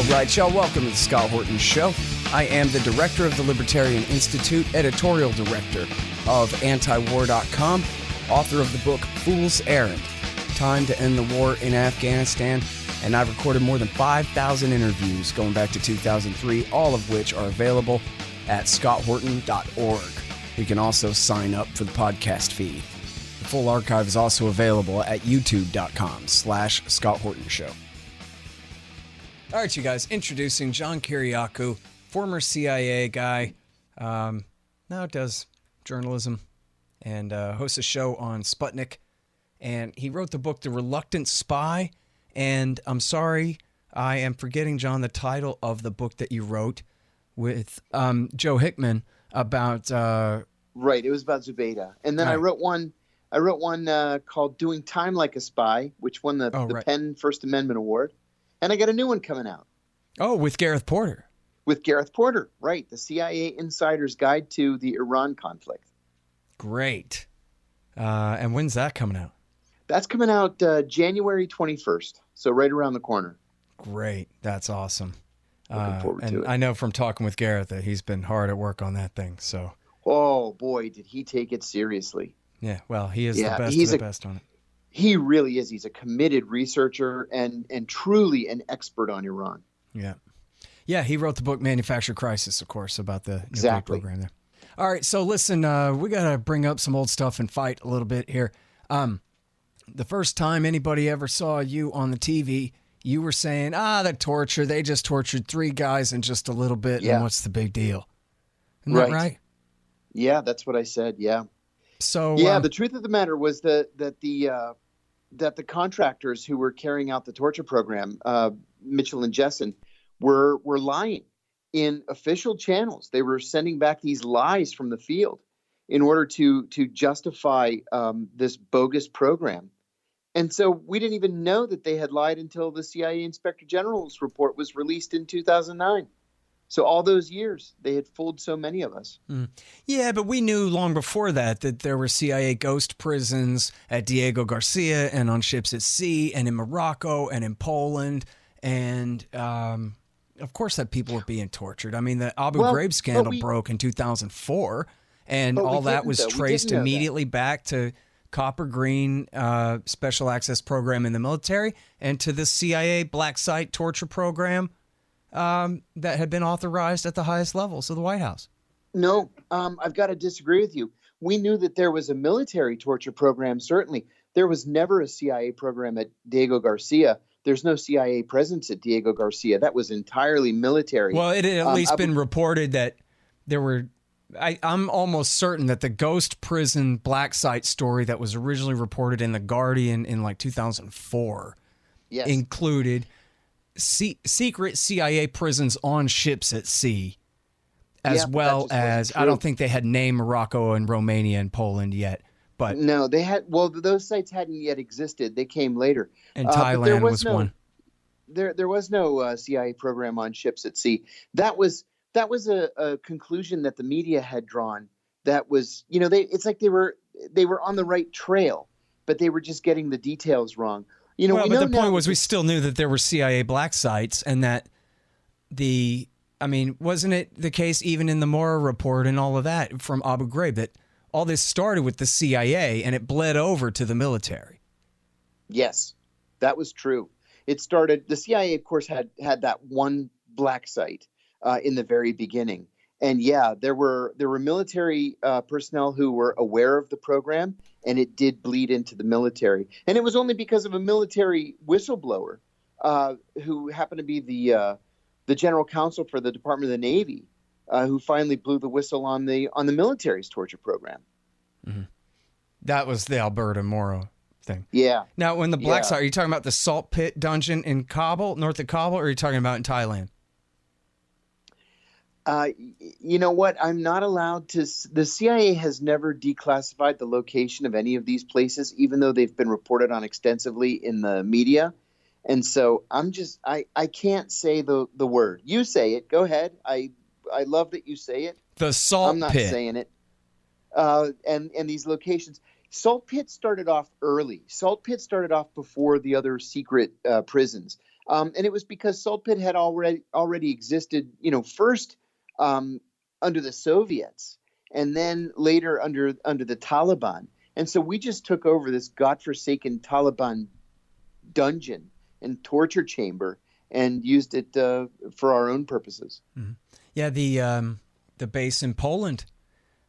All right, y'all, welcome to the Scott Horton Show. I am the director of the Libertarian Institute, editorial director of antiwar.com, author of the book Fool's Errand, Time to End the War in Afghanistan, and I've recorded more than 5,000 interviews going back to 2003, all of which are available at scotthorton.org. You can also sign up for the podcast feed. The full archive is also available at youtube.com/Scott Horton Show. All right, you guys, introducing John Kiriakou, former CIA guy, now does journalism and hosts a show on Sputnik. And he wrote the book, The Reluctant Spy. And I'm sorry, I am forgetting, John, the title of the book that you wrote with Joe Hickman about... Right, it was about Zubaydah. And then I wrote one called Doing Time Like a Spy, which won the Penn First Amendment Award. And I got a new one coming out. Oh, with Gareth Porter. With Gareth Porter, right. The CIA Insider's Guide to the Iran Conflict. Great. And when's that coming out? That's coming out January 21st, so right around the corner. Great. That's awesome. Looking forward to it. I know from talking with Gareth that he's been hard at work on that thing. So. Oh, boy, did he take it seriously. Yeah, well, he is the best of the best on it. He really is. He's a committed researcher and truly an expert on Iran. Yeah. Yeah, he wrote the book Manufactured Crisis, of course, about the nuclear program there. All right, so listen, we got to bring up some old stuff and fight a little bit here. The first time anybody ever saw you on the TV, you were saying, the torture, they just tortured 3 guys in just a little bit, and what's the big deal? Isn't that right? Yeah, that's what I said, yeah. So the truth of the matter was that the contractors who were carrying out the torture program, Mitchell and Jessen, were lying in official channels. They were sending back these lies from the field in order to justify this bogus program. And so we didn't even know that they had lied until the CIA Inspector General's report was released in 2009. So all those years, they had fooled so many of us. Yeah, but we knew long before that there were CIA ghost prisons at Diego Garcia and on ships at sea and in Morocco and in Poland. And, of course, that people were being tortured. I mean, the Abu Ghraib scandal broke in 2004, and all that was traced immediately back to Copper Green Special Access Program in the military and to the CIA Black Site torture program that had been authorized at the highest levels of the White House. No, I've got to disagree with you. We knew that there was a military torture program, certainly. There was never a CIA program at Diego Garcia. There's no CIA presence at Diego Garcia. That was entirely military. Well, it had at least been reported that there were... I'm almost certain that the ghost prison black site story that was originally reported in The Guardian in like 2004 included... secret CIA prisons on ships at sea, as well as, I don't think they had named Morocco and Romania and Poland yet, but... No, they had, those sites hadn't yet existed. They came later. And Thailand was one. There was no CIA program on ships at sea. That was a conclusion that the media had drawn. That was, it's like they were on the right trail, but they were just getting the details wrong. But the point was we still knew that there were CIA black sites and that wasn't it the case even in the Mora report and all of that from Abu Ghraib that all this started with the CIA and it bled over to the military? Yes, that was true. It started, the CIA, of course, had that one black site in the very beginning. And there were military personnel who were aware of the program, and it did bleed into the military. And it was only because of a military whistleblower who happened to be the general counsel for the Department of the Navy who finally blew the whistle on the military's torture program. Mm-hmm. That was the Alberta Moro thing. Yeah. Now, when the black site, are you talking about the salt pit dungeon in Kabul, north of Kabul, or are you talking about in Thailand? You know what? I'm not allowed to. The CIA has never declassified the location of any of these places, even though they've been reported on extensively in the media. And so I can't say the word. You say it. Go ahead. I love that you say it. The salt pit. I'm not saying it. And these locations. Salt Pit started off early. Salt Pit started off before the other secret prisons. And it was because salt pit had already existed, first under the Soviets, and then later under the Taliban. And so we just took over this godforsaken Taliban dungeon and torture chamber and used it for our own purposes. Mm-hmm. Yeah, the base in Poland,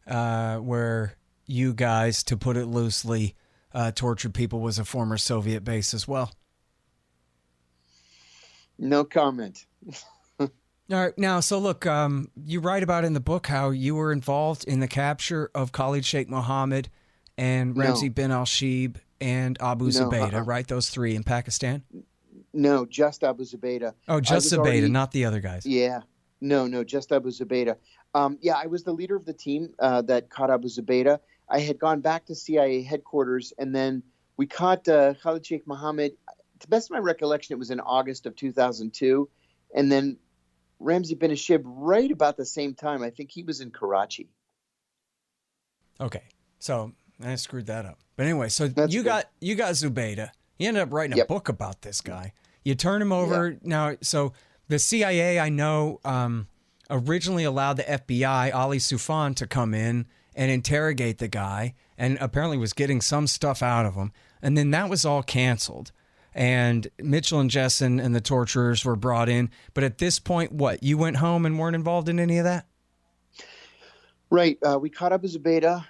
where you guys, to put it loosely, tortured people, was a former Soviet base as well. No comment. All right. Now, so look, you write about in the book how you were involved in the capture of Khalid Sheikh Mohammed and Ramzi bin al-Shibh and Abu Zubaydah, right? Those three in Pakistan? No, just Abu Zubaydah. Oh, just Zubaydah, not the other guys. Yeah. No, just Abu Zubaydah. I was the leader of the team that caught Abu Zubaydah. I had gone back to CIA headquarters, and then we caught Khalid Sheikh Mohammed. To the best of my recollection, it was in August of 2002. And then Ramzi bin al-Shibh right about the same time. I think he was in Karachi. Okay, so I screwed that up. But anyway, so That's you good. got Zubaydah. You ended up writing a book about this guy. You turn him over now. So the CIA, I know, originally allowed the FBI, Ali Soufan, to come in and interrogate the guy, and apparently was getting some stuff out of him. And then that was all canceled. And Mitchell and Jessen and the torturers were brought in. But at this point, what? You went home and weren't involved in any of that? Right. We caught Abu Zubaydah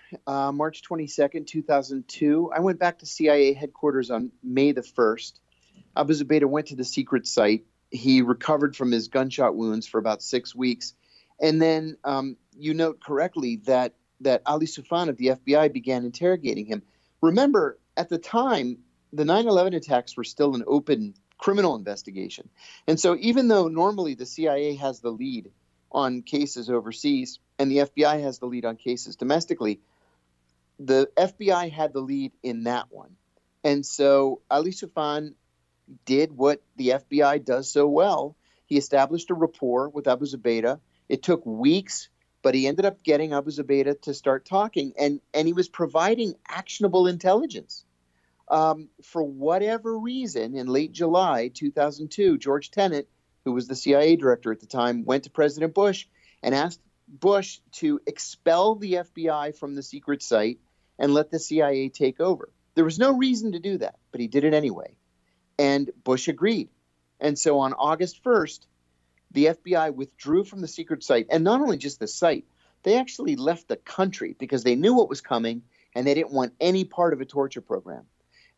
March 22nd, 2002. I went back to CIA headquarters on May the 1st. Abu Zubaydah went to the secret site. He recovered from his gunshot wounds for about 6 weeks. And then you note correctly that Ali Soufan of the FBI began interrogating him. Remember, at the time, the 9/11 attacks were still an open criminal investigation. And so even though normally the CIA has the lead on cases overseas and the FBI has the lead on cases domestically, the FBI had the lead in that one. And so Ali Soufan did what the FBI does so well. He established a rapport with Abu Zubaydah. It took weeks, but he ended up getting Abu Zubaydah to start talking, and he was providing actionable intelligence. For whatever reason, in late July 2002, George Tenet, who was the CIA director at the time, went to President Bush and asked Bush to expel the FBI from the secret site and let the CIA take over. There was no reason to do that, but he did it anyway. And Bush agreed. And so on August 1st, the FBI withdrew from the secret site. And not only just the site, they actually left the country because they knew what was coming and they didn't want any part of a torture program.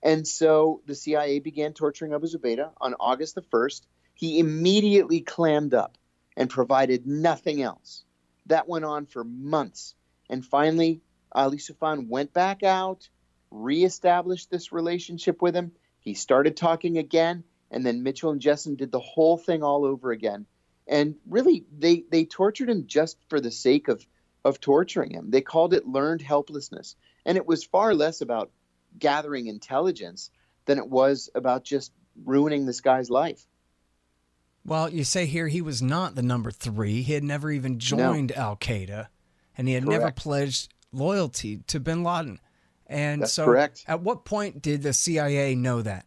And so the CIA began torturing Abu Zubaydah on August the 1st. He immediately clammed up and provided nothing else. That went on for months. And finally, Ali Soufan went back out, reestablished this relationship with him. He started talking again, and then Mitchell and Jessen did the whole thing all over again. And really, they tortured him just for the sake of torturing him. They called it learned helplessness. And it was far less about gathering intelligence than it was about just ruining this guy's life. Well, you say here he was not the number 3. He had never even joined Al-Qaeda, and he had never pledged loyalty to bin Laden. And That's so correct. At what point did the CIA know that?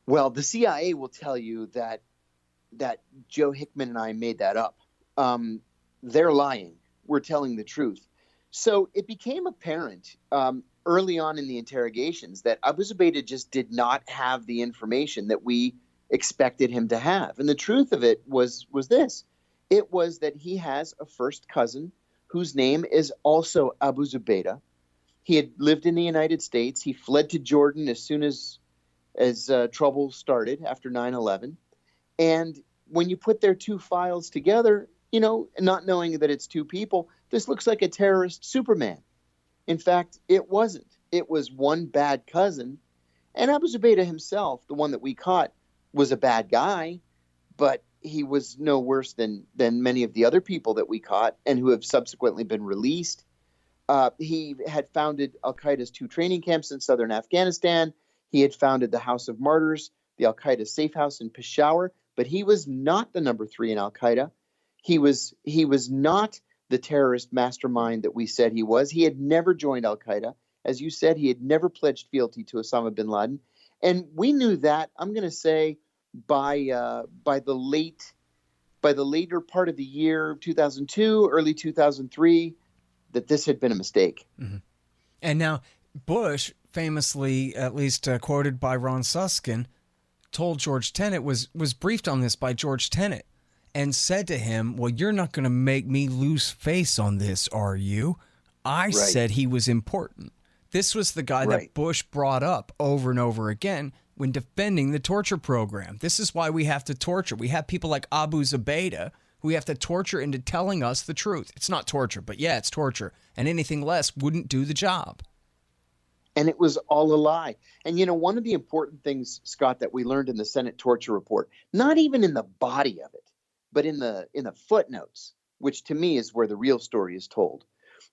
Well, the CIA will tell you that Joe Hickman and I made that up. They're lying. We're telling the truth. So it became apparent early on in the interrogations that Abu Zubaydah just did not have the information that we expected him to have. And the truth of it was this. It was that he has a first cousin whose name is also Abu Zubaydah. He had lived in the United States. He fled to Jordan as soon as trouble started after 9/11. And when you put their two files together, not knowing that it's two people, this looks like a terrorist Superman. In fact, it wasn't. It was one bad cousin. And Abu Zubaydah himself, the one that we caught, was a bad guy, but he was no worse than many of the other people that we caught and who have subsequently been released. He had founded Al-Qaeda's 2 training camps in southern Afghanistan. He had founded the House of Martyrs, the Al-Qaeda safe house in Peshawar, but he was not the number 3 in Al-Qaeda. He was not the terrorist mastermind that we said he was. He had never joined Al-Qaeda. As you said, he had never pledged fealty to Osama bin Laden. And we knew that, I'm going to say, by the later part of the year 2002, early 2003, that this had been a mistake. Mm-hmm. And now Bush, famously, at least quoted by Ron Susskind, told George Tenet, was briefed on this by George Tenet, and said to him, well, you're not going to make me lose face on this, are you? I said he was important. This was the guy that Bush brought up over and over again when defending the torture program. This is why we have to torture. We have people like Abu Zubaydah who we have to torture into telling us the truth. It's not torture, but yeah, it's torture. And anything less wouldn't do the job. And it was all a lie. And, one of the important things, Scott, that we learned in the Senate torture report, not even in the body of it, but in the footnotes, which to me is where the real story is told,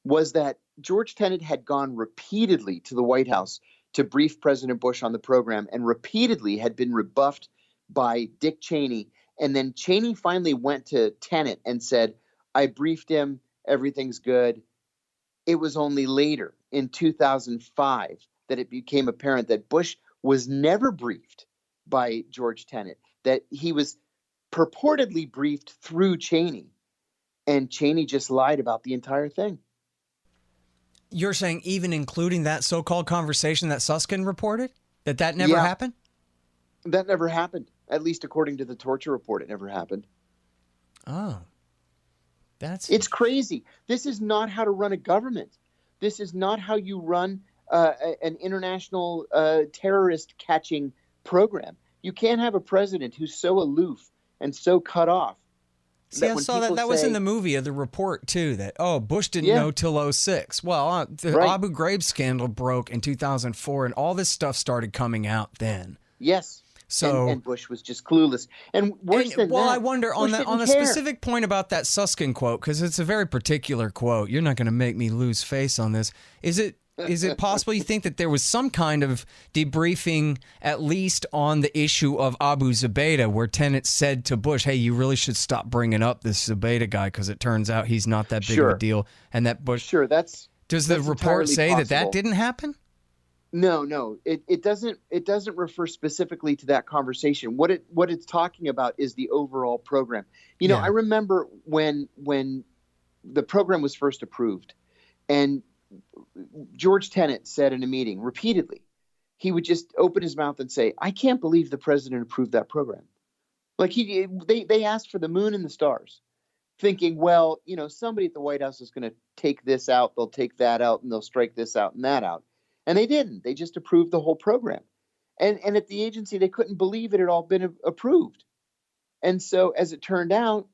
was that George Tenet had gone repeatedly to the White House to brief President Bush on the program, and repeatedly had been rebuffed by Dick Cheney. And then Cheney finally went to Tenet and said, I briefed him, everything's good. It was only later, in 2005, that it became apparent that Bush was never briefed by George Tenet, that he was purportedly briefed through Cheney, and Cheney just lied about the entire thing. You're saying even including that so-called conversation that Susskind reported, that never happened? That never happened. At least according to the torture report, it never happened. Oh. It's crazy. This is not how to run a government. This is not how you run an international terrorist catching program. You can't have a president who's so aloof and so cut off. See, I saw that was in the movie of the report too, that, Bush didn't know till 06. Well, the Abu Ghraib scandal broke in 2004, and all this stuff started coming out then. Yes. So, and Bush was just clueless. And worse than that, I wonder on the specific point about that Susskind quote, because it's a very particular quote. You're not going to make me lose face on this. Is it possible you think that there was some kind of debriefing, at least on the issue of Abu Zubaydah, where Tenet said to Bush, hey, you really should stop bringing up this Zubaydah guy because it turns out he's not that big of a deal. And that Bush... Does the report say that didn't happen? No. It doesn't refer specifically to that conversation. What it's talking about is the overall program. I remember when the program was first approved, and George Tenet said in a meeting repeatedly, he would just open his mouth and say, I can't believe the president approved that program. Like they asked for the moon and the stars, thinking, well, somebody at the White House is going to take this out, they'll take that out, and they'll strike this out and that out. And they didn't. They just approved the whole program. And at the agency, they couldn't believe it had all been approved. And so as it turned out,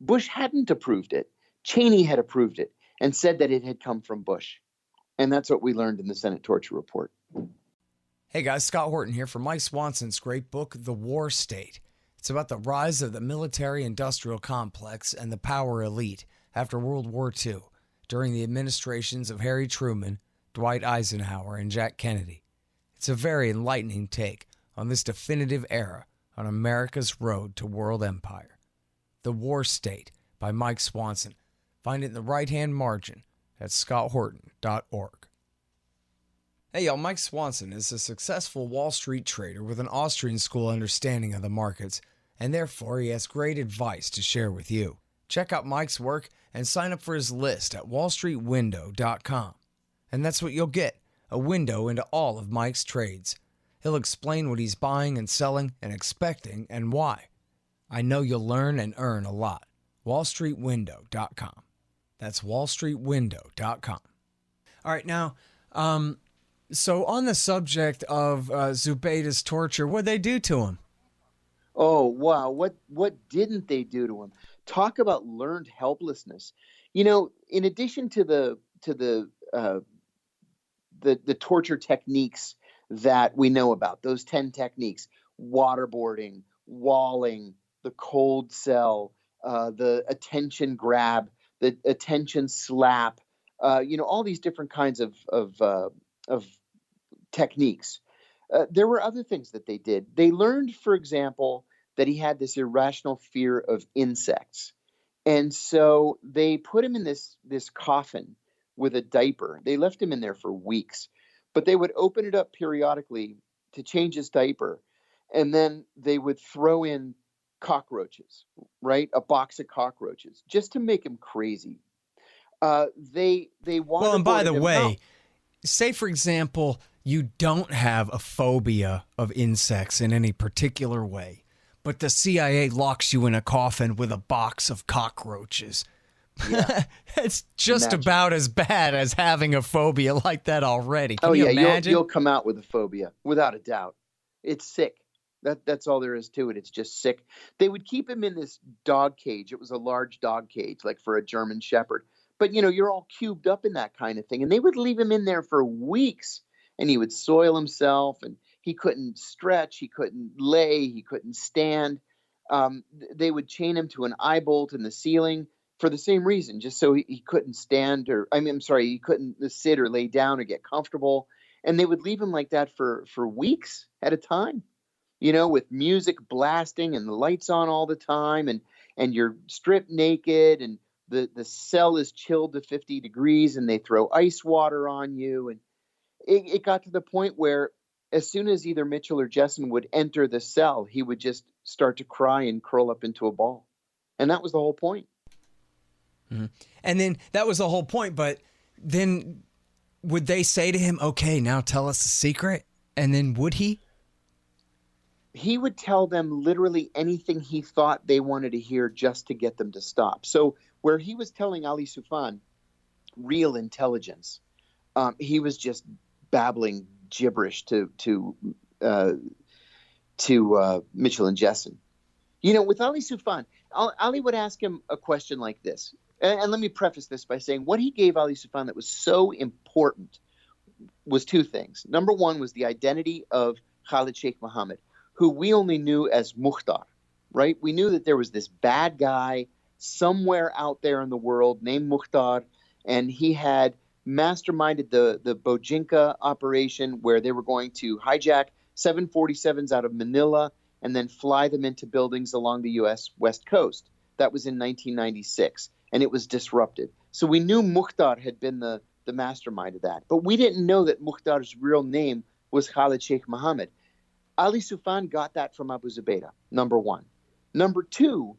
Bush hadn't approved it. Cheney had approved it and said that it had come from Bush. And that's what we learned in the Senate torture report. Hey guys, Scott Horton here for Mike Swanson's great book, The War State. It's about the rise of the military-industrial complex and the power elite after World War II, during the administrations of Harry Truman, Dwight Eisenhower, and Jack Kennedy. It's a very enlightening take on this definitive era on America's road to world empire. The War State by Mike Swanson. Find it in the right-hand margin at scotthorton.org. Hey y'all, Mike Swanson is a successful Wall Street trader with an Austrian school understanding of the markets, and therefore he has great advice to share with you. Check out Mike's work and sign up for his list at wallstreetwindow.com. And that's what you'll get, a window into all of Mike's trades. He'll explain what he's buying and selling and expecting and why. I know you'll learn and earn a lot. wallstreetwindow.com. That's wallstreetwindow.com. All right, now, so on the subject of Zubaydah's torture, what'd they do to him? Oh, wow. What didn't they do to him? Talk about learned helplessness. In addition to the torture techniques that we know about, those 10 techniques, waterboarding, walling, the cold cell, the attention grab, the attention slap, all these different kinds of techniques. There were other things that they did. They learned, for example, that he had this irrational fear of insects. And so they put him in this coffin with a diaper. They left him in there for weeks, but they would open it up periodically to change his diaper, and then they would throw in cockroaches, right? A box of cockroaches, just to make him crazy. They Well, and by waterboarded the him. way, say for example, you don't have a phobia of insects in any particular way, but the CIA locks you in a coffin with a box of cockroaches. Yeah. It's just Imagine. about as bad as having a phobia like that already. Can Oh you yeah, imagine? you'll come out with a phobia without a doubt. It's sick. That's all there is to it. It's just sick. They would keep him in this dog cage. It was a large dog cage, like for a German Shepherd. But you're all cubed up in that kind of thing, and they would leave him in there for weeks, and he would soil himself, and he couldn't stretch, he couldn't lay, he couldn't stand. They would chain him to an eye bolt in the ceiling for the same reason, just so he couldn't stand, or I'm sorry, he couldn't sit or lay down or get comfortable. And they would leave him like that for weeks at a time, with music blasting and the lights on all the time, and you're stripped naked, and the cell is chilled to 50 degrees, and they throw ice water on you. And it got to the point where as soon as either Mitchell or Jessen would enter the cell, he would just start to cry and curl up into a ball. And that was the whole point. Mm-hmm. And then that was the whole point. But then would they say to him, okay, now tell us the secret? And then would he? He would tell them literally anything he thought they wanted to hear just to get them to stop. So where he was telling Ali Soufan real intelligence, he was just babbling gibberish to Mitchell and Jessen. With Ali Soufan, Ali would ask him a question like this. And let me preface this by saying what he gave Ali Soufan that was so important was two things. Number one was the identity of Khalid Sheikh Mohammed, who we only knew as Mukhtar, right? We knew that there was this bad guy somewhere out there in the world named Mukhtar, and he had masterminded the Bojinka operation, where they were going to hijack 747s out of Manila and then fly them into buildings along the U.S. West Coast. That was in 1996, and it was disrupted. So we knew Mukhtar had been the mastermind of that, but we didn't know that Mukhtar's real name was Khalid Sheikh Mohammed. Ali Soufan got that from Abu Zubaydah, number one. Number two,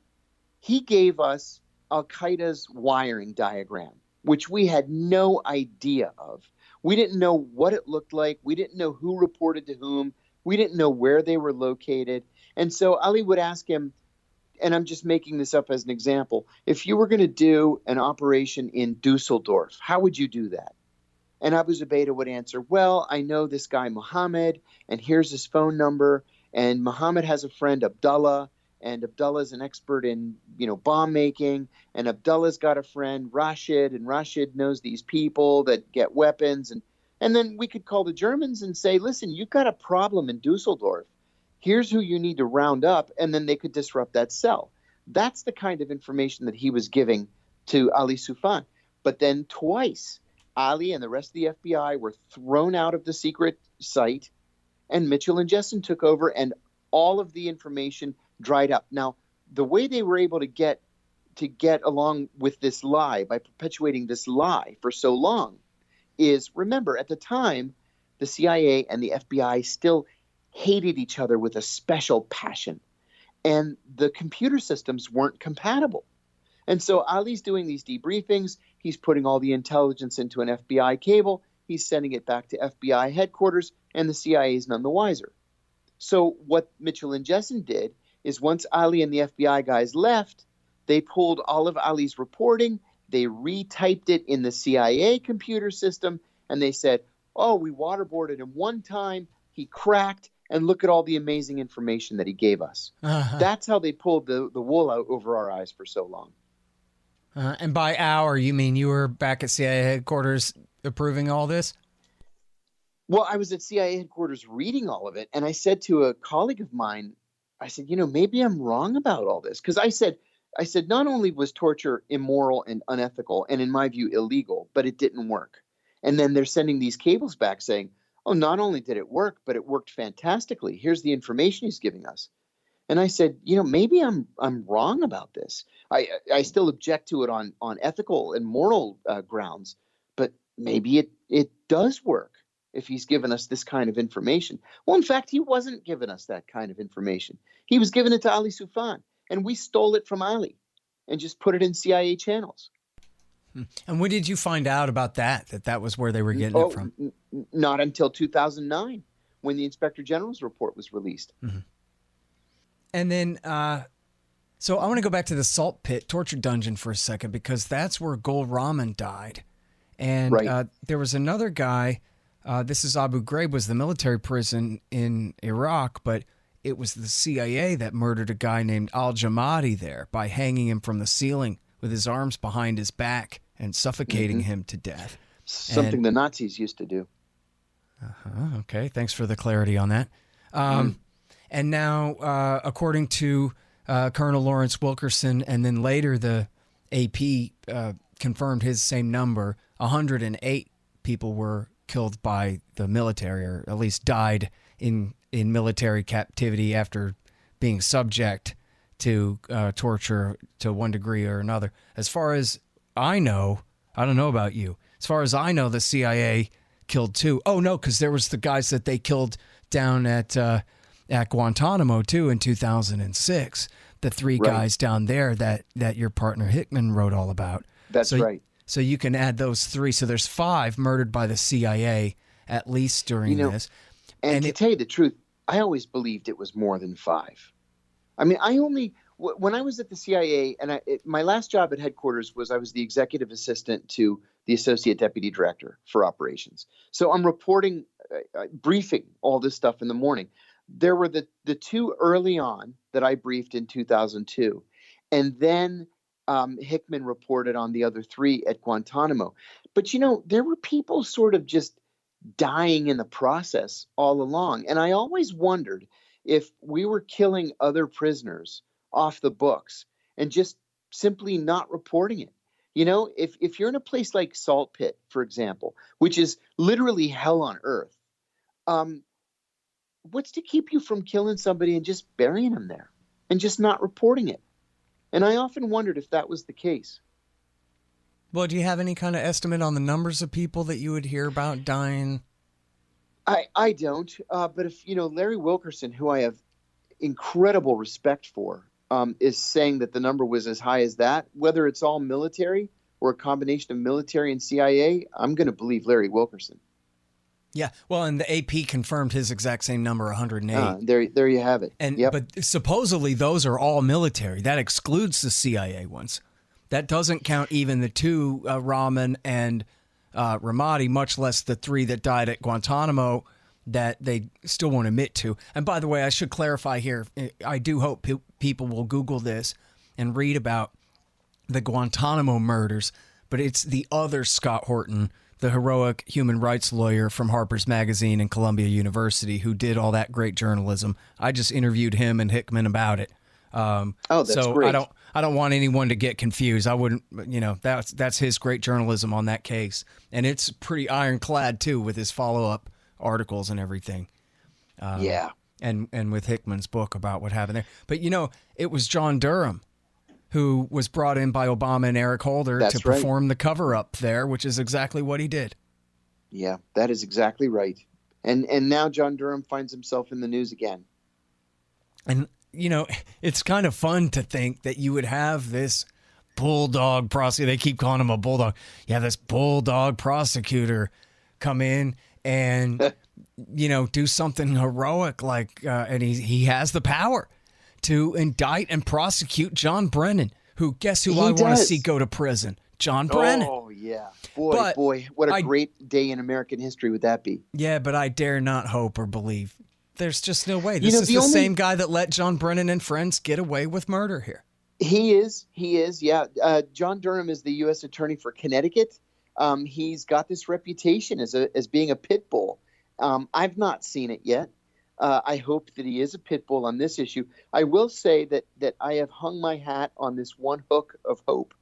he gave us Al-Qaeda's wiring diagram, which we had no idea of. We didn't know what it looked like. We didn't know who reported to whom. We didn't know where they were located. And so Ali would ask him, and I'm just making this up as an example, if you were going to do an operation in Dusseldorf, how would you do that? And Abu Zubaydah would answer, well, I know this guy Muhammad, and here's his phone number, and Muhammad has a friend, Abdullah, and Abdullah's an expert in, bomb making, and Abdullah's got a friend, Rashid, and Rashid knows these people that get weapons. And then we could call the Germans and say, listen, you've got a problem in Dusseldorf. Here's who you need to round up, and then they could disrupt that cell. That's the kind of information that he was giving to Ali Soufan. But then twice, Ali and the rest of the FBI were thrown out of the secret site, and Mitchell and Jessen took over, and all of the information dried up. Now, the way they were able to get along with this lie, by perpetuating this lie for so long, is, remember, at the time, the CIA and the FBI still hated each other with a special passion, and the computer systems weren't compatible. And so Ali's doing these debriefings. He's putting all the intelligence into an FBI cable. He's sending it back to FBI headquarters, and the CIA is none the wiser. So what Mitchell and Jessen did is, once Ali and the FBI guys left, they pulled all of Ali's reporting, they retyped it in the CIA computer system, and they said, oh, we waterboarded him one time, he cracked, and look at all the amazing information that he gave us. That's how they pulled the wool out over our eyes for so long. And by our, you mean you were back at CIA headquarters approving all this? Well, I was at CIA headquarters reading all of it, and I said to a colleague of mine, I said, maybe I'm wrong about all this. Because I said, not only was torture immoral and unethical, and in my view illegal, but it didn't work. And then they're sending these cables back saying, oh, not only did it work, but it worked fantastically. Here's the information he's giving us. And I said, maybe I'm wrong about this. I still object to it on ethical and moral grounds, but maybe it does work. if he's given us this kind of information. Well, in fact, he wasn't giving us that kind of information. He was giving it to Ali Soufan, and we stole it from Ali and just put it in CIA channels. And when did you find out about that was where they were getting it from? Not until 2009, when the Inspector General's report was released. Mm-hmm. And then, so I want to go back to the salt pit torture dungeon for a second, because that's where Gul Rahman died. And Right. There was another guy, this is Abu Ghraib, was the military prison in Iraq, but it was the CIA that murdered a guy named Al-Jamadi there by hanging him from the ceiling with his arms behind his back and suffocating him to death. Something the Nazis used to do. Okay, thanks for the clarity on that. And now, according to Colonel Lawrence Wilkerson, and then later the AP confirmed his same number, 108 people were killed by the military, or at least died in military captivity after being subject to torture to one degree or another. As far as I know, I don't know about you, as far as I know, the CIA killed 2. Oh, no, because there was the guys that they killed down at Guantanamo, too, in 2006. The 3 guys down there that your partner Hickman wrote all about. That's right. So you can add those 3. So there's 5 murdered by the CIA, at least during this. And to tell you the truth, I always believed it was more than 5. I mean, when I was at the CIA, and my last job at headquarters was I was the executive assistant to the associate deputy director for operations. So I'm reporting, briefing all this stuff in the morning. There were the 2 early on that I briefed in 2002. And then Hickman reported on the other 3 at Guantanamo. But, there were people sort of just dying in the process all along. And I always wondered if we were killing other prisoners off the books and just simply not reporting it. If you're in a place like Salt Pit, for example, which is literally hell on earth, what's to keep you from killing somebody and just burying them there and just not reporting it? And I often wondered if that was the case. Well, do you have any kind of estimate on the numbers of people that you would hear about dying? I don't. But if, Larry Wilkerson, who I have incredible respect for, is saying that the number was as high as that, whether it's all military or a combination of military and CIA, I'm going to believe Larry Wilkerson. Yeah, well, and the AP confirmed his exact same number, 108. There you have it. And yep. But supposedly those are all military. That excludes the CIA ones. That doesn't count even the 2, Rahman and Ramadi, much less the 3 that died at Guantanamo that they still won't admit to. And by the way, I should clarify here, I do hope people will Google this and read about the Guantanamo murders, but it's the other Scott Horton, the heroic human rights lawyer from Harper's Magazine and Columbia University, who did all that great journalism. I just interviewed him and Hickman about it. That's so great. I don't want anyone to get confused. I wouldn't, that's his great journalism on that case. And it's pretty ironclad too, with his follow-up articles and everything. Yeah. And with Hickman's book about what happened there. But it was John Durham who was brought in by Obama and Eric Holder to perform the cover-up there, which is exactly what he did. Yeah, that is exactly right. And now John Durham finds himself in the news again. And, it's kind of fun to think that you would have this bulldog prosecutor. They keep calling him a bulldog. You have this bulldog prosecutor come in and, do something heroic and he has the power to indict and prosecute John Brennan, who, guess who I want to see go to prison? John Brennan. Oh, yeah. Boy, what a great day in American history would that be? Yeah, but I dare not hope or believe. There's just no way. This is the same guy that let John Brennan and friends get away with murder here. He is, yeah. John Durham is the U.S. Attorney for Connecticut. He's got this reputation as being a pit bull. I've not seen it yet. I hope that he is a pit bull on this issue. I will say that I have hung my hat on this one hook of hope,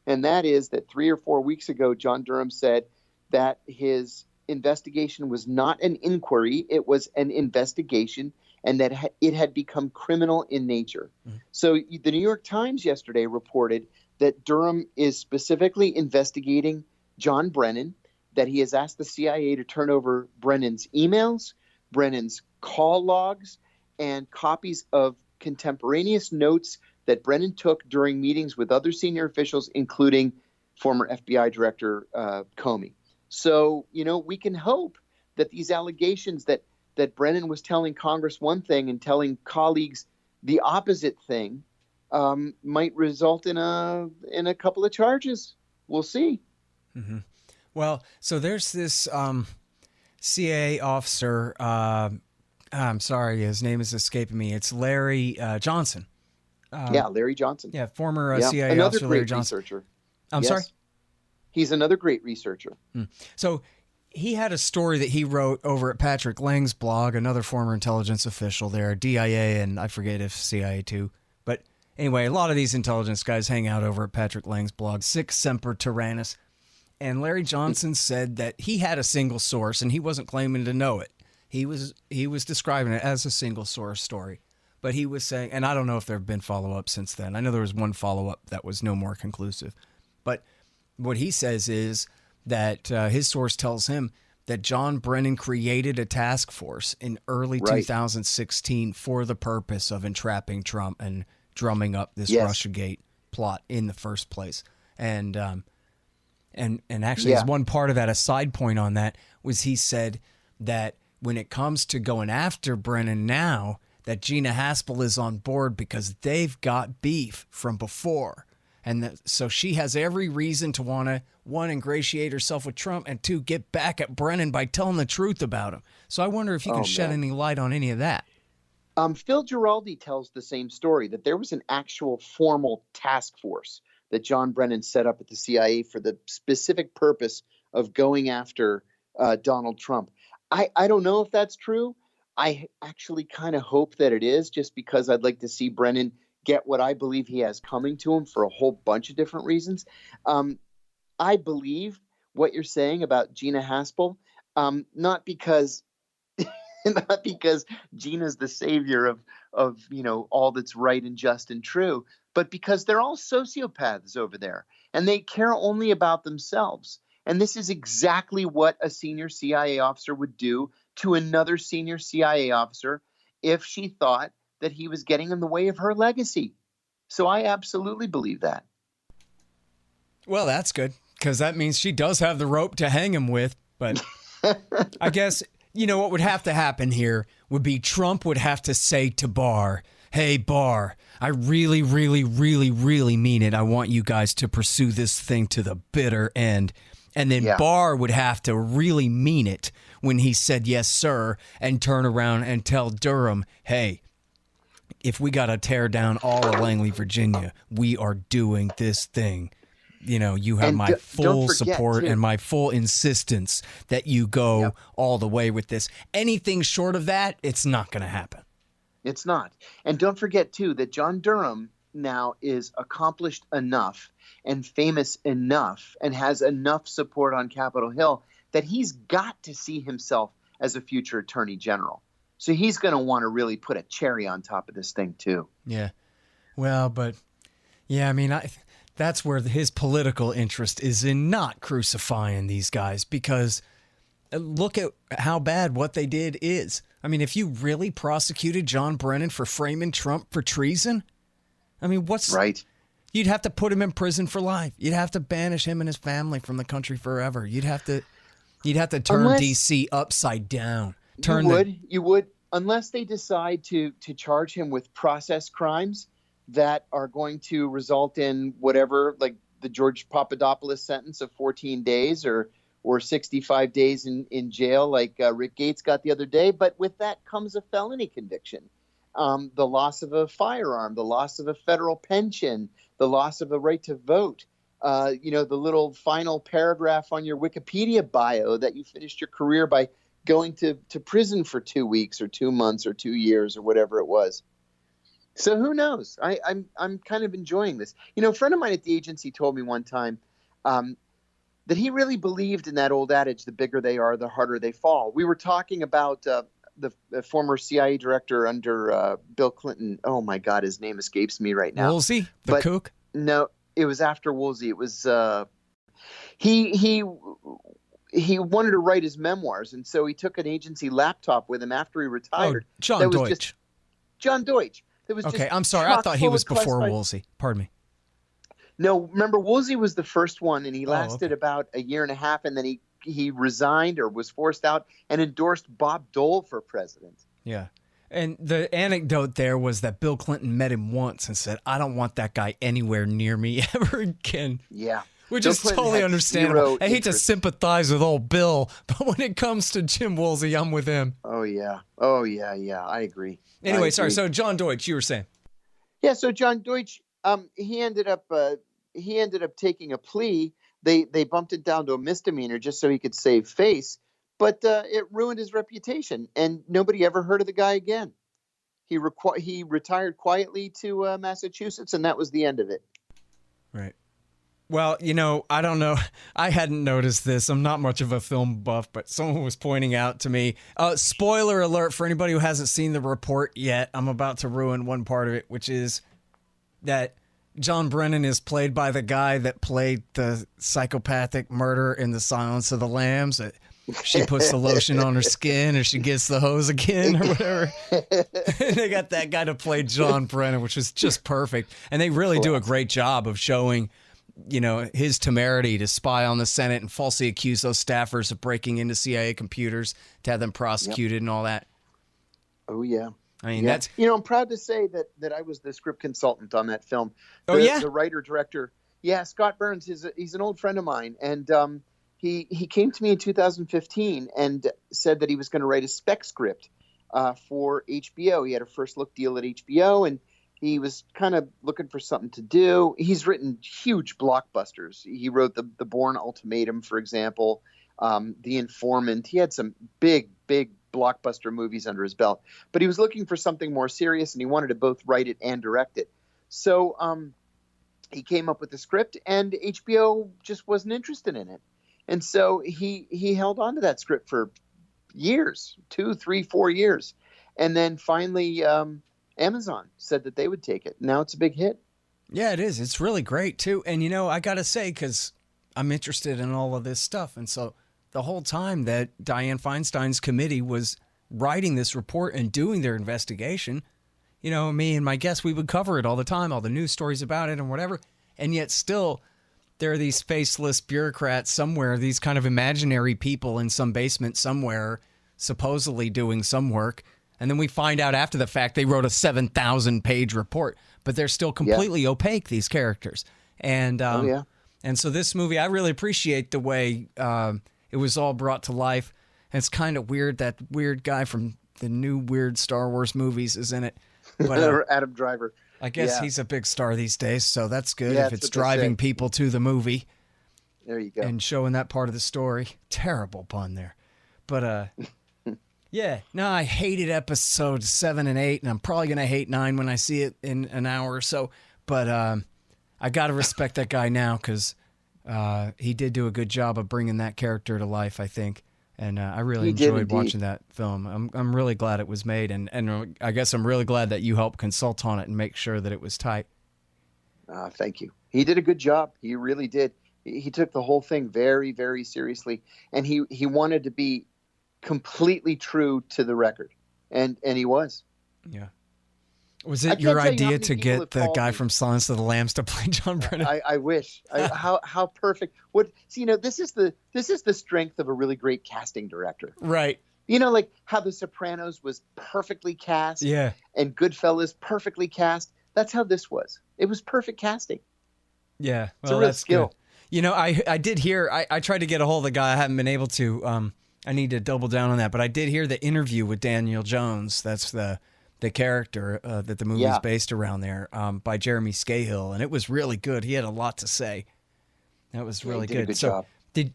and that is that 3 or 4 weeks ago, John Durham said that his investigation was not an inquiry, it was an investigation, and that it had become criminal in nature. Mm-hmm. So the New York Times yesterday reported that Durham is specifically investigating John Brennan, that he has asked the CIA to turn over Brennan's emails, Brennan's call logs, and copies of contemporaneous notes that Brennan took during meetings with other senior officials, including former FBI Director Comey. So, we can hope that these allegations that Brennan was telling Congress one thing and telling colleagues the opposite thing might result in a couple of charges. We'll see. Mm-hmm. Well, so there's this CIA officer. I'm sorry, his name is escaping me. It's Larry Johnson. Larry Johnson. Yeah, former CIA another officer, great Larry Johnson. Researcher. I'm sorry? He's another great researcher. So he had a story that he wrote over at Patrick Lang's blog, another former intelligence official there, DIA, and I forget if CIA too. But anyway, a lot of these intelligence guys hang out over at Patrick Lang's blog, Sic Semper Tyrannis. And Larry Johnson said that he had a single source, and he wasn't claiming to know it. He was describing it as a single source story. But he was saying, and I don't know if there have been follow-ups since then. I know there was one follow-up that was no more conclusive. But what he says is that his source tells him that John Brennan created a task force in early 2016 for the purpose of entrapping Trump and drumming up this Russiagate plot in the first place. And actually, as one part of that, a side point on that, was he said that when it comes to going after Brennan now, that Gina Haspel is on board because they've got beef from before. And so she has every reason to want to, one, ingratiate herself with Trump, and two, get back at Brennan by telling the truth about him. So I wonder if you can shed any light on any of that. Phil Giraldi tells the same story, that there was an actual formal task force that John Brennan set up at the CIA for the specific purpose of going after Donald Trump. I don't know if that's true. I actually kind of hope that it is, just because I'd like to see Brennan get what I believe he has coming to him for a whole bunch of different reasons. I believe what you're saying about Gina Haspel, not because Gina's the savior of all that's right and just and true, but because they're all sociopaths over there and they care only about themselves. And this is exactly what a senior CIA officer would do to another senior CIA officer if she thought that he was getting in the way of her legacy. So I absolutely believe that. Well, that's good, because that means she does have the rope to hang him with. But I guess, what would have to happen here would be Trump would have to say to Barr, hey, Barr, I really, really, really, really mean it. I want you guys to pursue this thing to the bitter end. And then Barr would have to really mean it when he said, yes, sir, and turn around and tell Durham, hey, if we got to tear down all of Langley, Virginia, we are doing this thing. You have my full support and my full insistence that you go all the way with this. Anything short of that, it's not going to happen. It's not. And don't forget, too, that John Durham now is accomplished enough and famous enough and has enough support on Capitol Hill that he's got to see himself as a future attorney general. So he's going to want to really put a cherry on top of this thing, too. Yeah. Well, but that's where his political interest is in not crucifying these guys, because look at how bad what they did is. I mean, if you really prosecuted John Brennan for framing Trump for treason, what's right? You'd have to put him in prison for life. You'd have to banish him and his family from the country forever. You'd have to turn D.C. upside down. You would, unless they decide to charge him with process crimes that are going to result in whatever, like the George Papadopoulos sentence of 14 days or 65 days in jail, like Rick Gates got the other day. But with that comes a felony conviction. The loss of a firearm, the loss of a federal pension, the loss of the right to vote, the little final paragraph on your Wikipedia bio that you finished your career by going to prison for 2 weeks or 2 months or 2 years or whatever it was. So who knows? I'm kind of enjoying this. A friend of mine at the agency told me one time that he really believed in that old adage, the bigger they are, the harder they fall. We were talking about the former CIA director under Bill Clinton. Oh, my God, his name escapes me right now. Woolsey, the kook? No, it was after Woolsey. It was he he wanted to write his memoirs, and so he took an agency laptop with him after he retired. Oh, John that was Deutsch. Just John Deutsch. That was Okay, just I'm sorry. I chock thought he full was of before classified- Woolsey. Pardon me. No, remember Woolsey was the first one, and he lasted okay. about a year and a half, and then he resigned or was forced out and endorsed Bob Dole for president. Yeah. And the anecdote there was that Bill Clinton met him once and said, "I don't want that guy anywhere near me ever again." Yeah. Which Bill is Clinton totally had understandable. zero I hate to interest. sympathize with old Bill, but when it comes to Jim Woolsey, I'm with him. Oh yeah. I agree. Anyway, I sorry. agree. So John Deutsch, you were saying. Yeah, so John Deutsch, he ended up taking a plea. They bumped it down to a misdemeanor just so he could save face, but it ruined his reputation, and nobody ever heard of the guy again. He retired quietly to Massachusetts, and that was the end of it. Right. Well, I don't know. I hadn't noticed this. I'm not much of a film buff, but someone was pointing out to me. Spoiler alert for anybody who hasn't seen the report yet. I'm about to ruin one part of it, which is that John Brennan is played by the guy that played the psychopathic murderer in The Silence of the Lambs. She puts the lotion on her skin or she gets the hose again or whatever. They got that guy to play John Brennan, which was just perfect. And they really do a great job of showing his temerity to spy on the Senate and falsely accuse those staffers of breaking into CIA computers to have them prosecuted and all that. Oh, yeah. I mean, yeah. that's... I'm proud to say that I was the script consultant on that film. The writer-director. Yeah, Scott Burns, he's an old friend of mine. And he came to me in 2015 and said that he was going to write a spec script for HBO. He had a first look deal at HBO, and he was kind of looking for something to do. He's written huge blockbusters. He wrote the Bourne Ultimatum, for example, The Informant. He had some big blockbuster movies under his belt. But he was looking for something more serious, and he wanted to both write it and direct it. So he came up with the script, and HBO just wasn't interested in it. And so he held on to that script for years, 2, 3, 4 years. And then finally Amazon said that they would take it. Now it's a big hit. Yeah, it is. It's really great, too. And, I got to say, because I'm interested in all of this stuff. And so the whole time that Dianne Feinstein's committee was writing this report and doing their investigation, me and my guests, we would cover it all the time, all the news stories about it and whatever. And yet still, there are these faceless bureaucrats somewhere, these kind of imaginary people in some basement somewhere, supposedly doing some work. And then we find out after the fact they wrote a 7,000-page report, but they're still completely opaque, these characters. And and so this movie, I really appreciate the way it was all brought to life. And it's kind of weird that weird guy from the new weird Star Wars movies is in it. But Adam Driver. I guess he's a big star these days, so that's good if it's what they driving say. people to the movie. There you go. And showing that part of the story. Terrible pun there. But yeah, no, I hated episodes 7 and 8, and I'm probably going to hate 9 when I see it in an hour or so. But I got to respect that guy now because he did do a good job of bringing that character to life, I think. And I really enjoyed watching that film. I'm really glad it was made, and I guess I'm really glad that you helped consult on it and make sure that it was tight. Thank you. He did a good job. He really did. He took the whole thing very, very seriously, and he wanted to be completely true to the record, and he was. Yeah. Was it your idea to get the guy from Silence of the Lambs to play John Brennan? I wish. How perfect. This is the strength of a really great casting director. Right. Like how The Sopranos was perfectly cast. Yeah. And Goodfellas perfectly cast. That's how this was. It was perfect casting. Yeah. Well, it's a real that's skill. Good. I did hear, I tried to get a hold of the guy. I haven't been able to. I need to double down on that. But I did hear the interview with Daniel Jones. That's the character that the movie is based around there, by Jeremy Scahill. And it was really good. He had a lot to say. That was really he did a good. good job.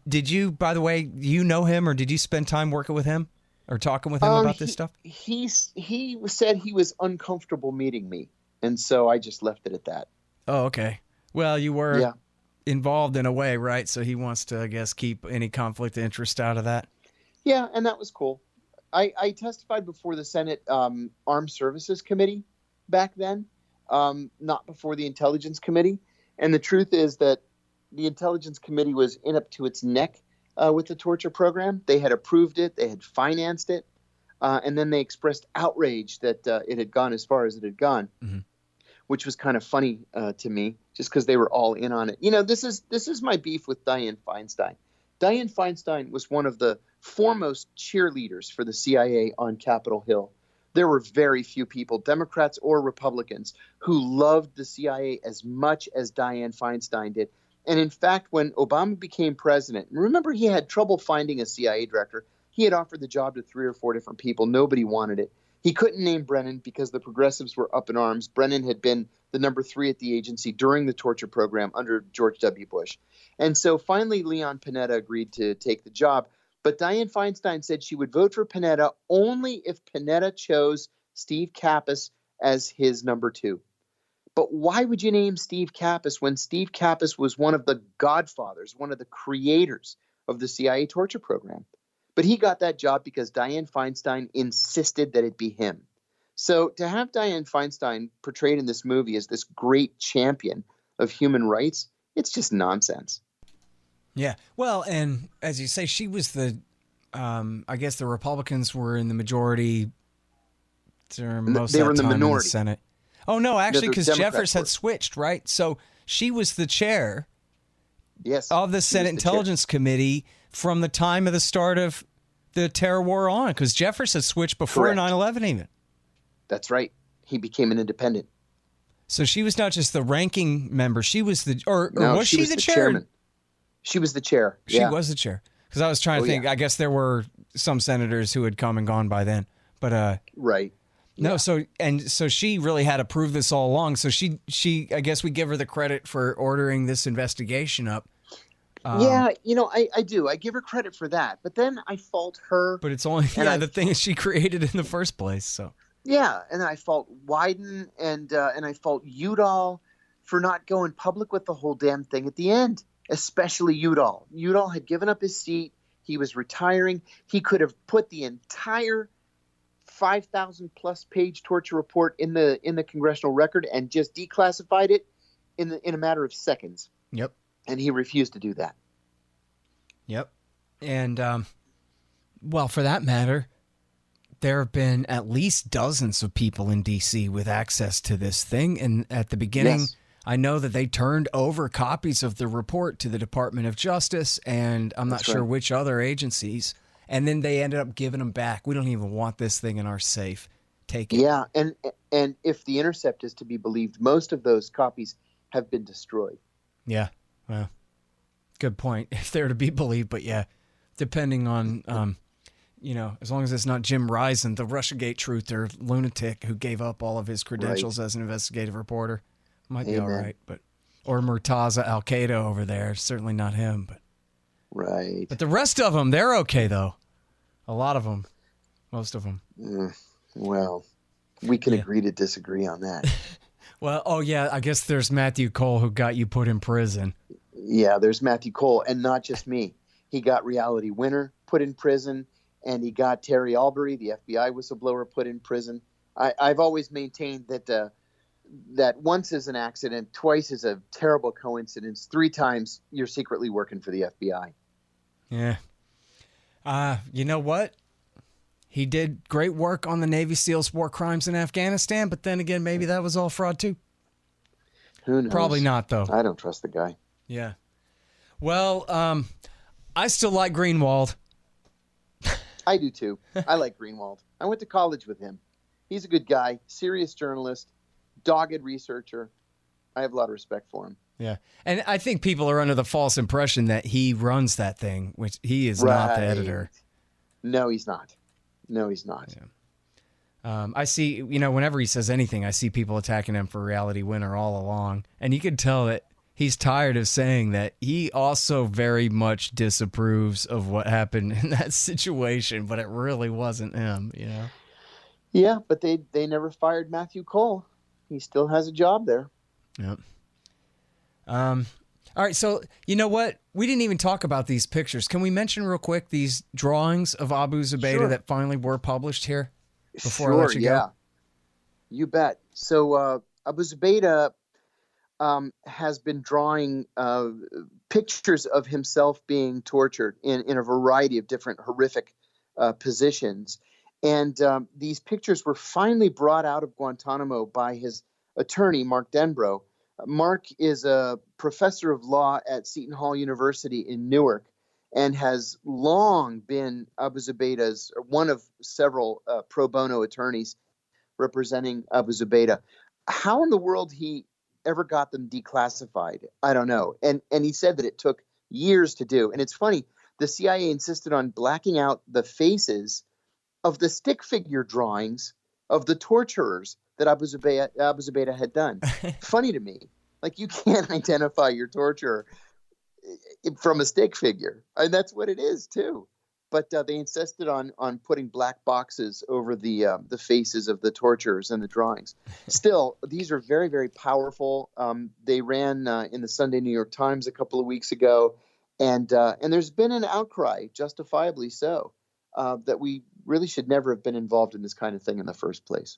Did you, by the way, you know him, or did you spend time working with him or talking with him about this stuff? He said he was uncomfortable meeting me. And so I just left it at that. Oh, okay. Well, you were involved in a way, right? So he wants to, I guess, keep any conflict of interest out of that. Yeah, and that was cool. I testified before the Senate Armed Services Committee back then, not before the Intelligence Committee. And the truth is that the Intelligence Committee was in up to its neck with the torture program. They had approved it. They had financed it. And then they expressed outrage that it had gone as far as it had gone, which was kind of funny to me, just because they were all in on it. This is my beef with Dianne Feinstein. Dianne Feinstein was one of the foremost cheerleaders for the CIA on Capitol Hill. There were very few people, Democrats or Republicans, who loved the CIA as much as Dianne Feinstein did. And in fact, when Obama became president, remember he had trouble finding a CIA director. He had offered the job to 3 or 4 different people. Nobody wanted it. He couldn't name Brennan because the progressives were up in arms. Brennan had been the number 3 at the agency during the torture program under George W. Bush. And so finally, Leon Panetta agreed to take the job. But Dianne Feinstein said she would vote for Panetta only if Panetta chose Steve Kappas as his number 2. But why would you name Steve Kappas when Steve Kappas was one of the godfathers, one of the creators of the CIA torture program? But he got that job because Dianne Feinstein insisted that it be him. So to have Dianne Feinstein portrayed in this movie as this great champion of human rights, it's just nonsense. Yeah. Well, and as you say, she was I guess the Republicans were in the majority most they of were the in the time minority. in the Senate. Oh, no, actually, because Jeffers were. had switched, right? So she was the chair Yes, of the Senate Intelligence Committee from the time of the start of the terror war on, because Jeffers had switched before Correct. 9/11 even. That's right. He became an independent. So she was not just the ranking member. She was the, or No, was she the chair? chairman. She was the chair. She was the chair. Because I was trying to think. Yeah. I guess there were some senators who had come and gone by then. But Right. no, Yeah. so she really had approved this all along. So she I guess we give her the credit for ordering this investigation up. Yeah, I do. I give her credit for that. But then I fault her. But it's only the thing is she created in the first place. So Yeah, and I fault Wyden and I fault Udall for not going public with the whole damn thing at the end, especially Udall. Udall had given up his seat. He was retiring. He could have put the entire 5,000+ page torture report in the congressional record and just declassified it in a matter of seconds. Yep. And he refused to do that. Yep. And well, for that matter, there have been at least dozens of people in D.C. with access to this thing. And at the beginning, Yes. I know that they turned over copies of the report to the Department of Justice, and I'm not That's sure right. which other agencies. And then they ended up giving them back. We don't even want this thing in our safe. Take it. Yeah, and if The Intercept is to be believed, most of those copies have been destroyed. Yeah. Well, good point. If they're to be believed, but yeah, depending on, as long as it's not Jim Risen, the Russiagate truther lunatic who gave up all of his credentials as an investigative reporter, might be all Amen. right. But or Murtaza Al Qaeda over there, certainly not him. Right. But the rest of them, they're okay though. A lot of them, most of them. Well, we can agree to disagree on that. Well, oh yeah, I guess there's Matthew Cole who got you put in prison. Yeah, there's Matthew Cole, and not just me. He got Reality Winner put in prison, and he got Terry Albury, the FBI whistleblower, put in prison. I've always maintained that that once is an accident, twice is a terrible coincidence, 3 times you're secretly working for the FBI. Yeah. You know what? He did great work on the Navy SEALs war crimes in Afghanistan, but then again, maybe that was all fraud too. Who knows? Probably not, though. I don't trust the guy. Yeah. Well, I still like Greenwald. I do too. I like Greenwald. I went to college with him. He's a good guy, serious journalist, dogged researcher. I have a lot of respect for him. Yeah. And I think people are under the false impression that he runs that thing, which he is not the editor. No, he's not. No, he's not. Yeah. I see, whenever he says anything, I see people attacking him for Reality Winner all along. And you can tell that he's tired of saying that. He also very much disapproves of what happened in that situation, but it really wasn't him, Yeah, but they never fired Matthew Cole. He still has a job there. Yep. All right, so you know what? We didn't even talk about these pictures. Can we mention real quick these drawings of Abu Zubaydah that finally were published here before I let you go? You bet. So Abu Zubaydah, has been drawing pictures of himself being tortured in a variety of different horrific positions. And these pictures were finally brought out of Guantanamo by his attorney, Mark Denbrough. Mark is a professor of law at Seton Hall University in Newark and has long been Abu Zubaydah's, one of several pro bono attorneys representing Abu Zubaydah. How in the world he ever got them declassified, I don't know. And he said that it took years to do. And it's funny, the CIA insisted on blacking out the faces of the stick figure drawings of the torturers that Abu Zubaydah had done. Funny to me. Like, you can't identify your torturer from a stick figure. And that's what it is, too. But they insisted on putting black boxes over the faces of the torturers and the drawings. Still, these are very, very powerful. They ran in the Sunday New York Times a couple of weeks ago. And there's been an outcry, justifiably so, that we really should never have been involved in this kind of thing in the first place.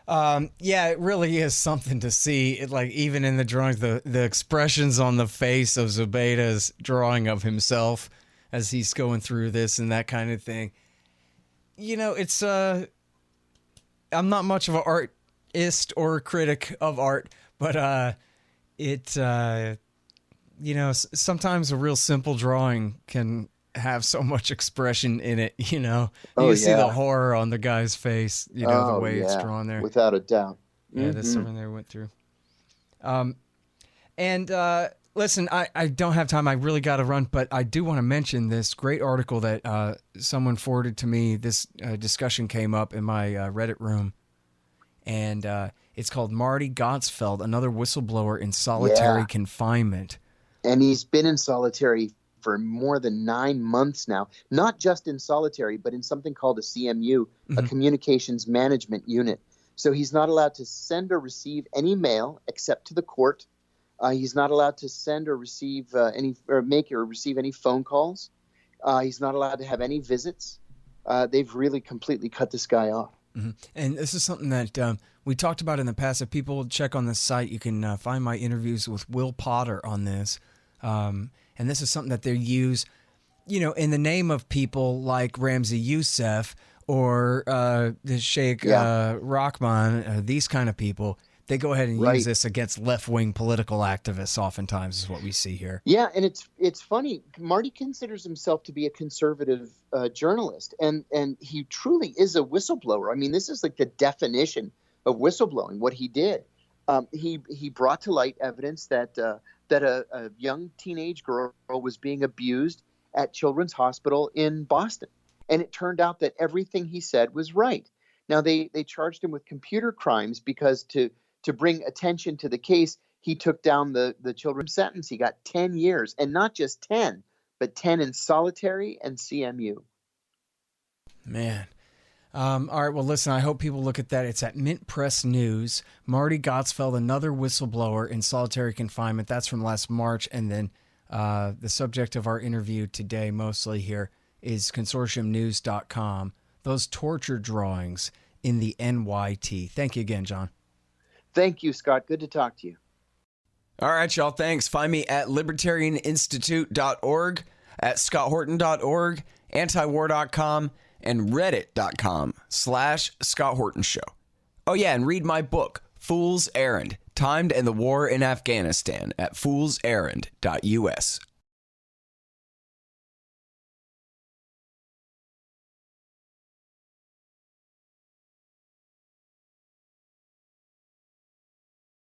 Yeah, it really is something to see. Like, even in the drawings, the expressions on the face of Zubaydah's drawing of himself as he's going through this and that kind of thing. You know, it's I'm not much of an artist or a critic of art, but you know, sometimes a real simple drawing can have so much expression in it, you know. You see the horror on the guy's face, you know, the way it's drawn there. Without a doubt. Yeah, that's something they went through. Listen, I don't have time. I really got to run, but I do want to mention this great article that someone forwarded to me. This discussion came up in my Reddit room, and it's called Marty Gottsfeld, Another Whistleblower in Solitary Confinement. And he's been in solitary for more than 9 months now, not just in solitary, but in something called a CMU, a communications management unit. So he's not allowed to send or receive any mail except to the court. He's not allowed to send or receive make or receive any phone calls. He's not allowed to have any visits. They've really completely cut this guy off. Mm-hmm. And this is something that we talked about in the past. If people check on this site, you can find my interviews with Will Potter on this. And this is something that they use, you know, in the name of people like Ramzi Youssef or the Sheikh Rahman, these kind of people. They go ahead and use this against left-wing political activists oftentimes is what we see here. Yeah, and it's funny. Marty considers himself to be a conservative journalist, and he truly is a whistleblower. I mean, this is like the definition of whistleblowing, what he did. He brought to light evidence that a young teenage girl was being abused at Children's Hospital in Boston. And it turned out that everything he said was right. Now, they charged him with computer crimes because to bring attention to the case, he took down the children's sentence. He got 10 years, and not just 10, but 10 in solitary and CMU. Man. All right, well, listen, I hope people look at that. It's at Mint Press News. Marty Gottsfeld, Another Whistleblower in Solitary Confinement. That's from last March. And then the subject of our interview today, mostly here, is consortiumnews.com. Those torture drawings in the NYT. Thank you again, John. Thank you, Scott. Good to talk to you. All right, y'all. Thanks. Find me at libertarianinstitute.org, at scotthorton.org, antiwar.com, and reddit.com/Scott Horton Show. Oh, yeah, and read my book, Fool's Errand, Time to End the War in Afghanistan, at foolserrand.us.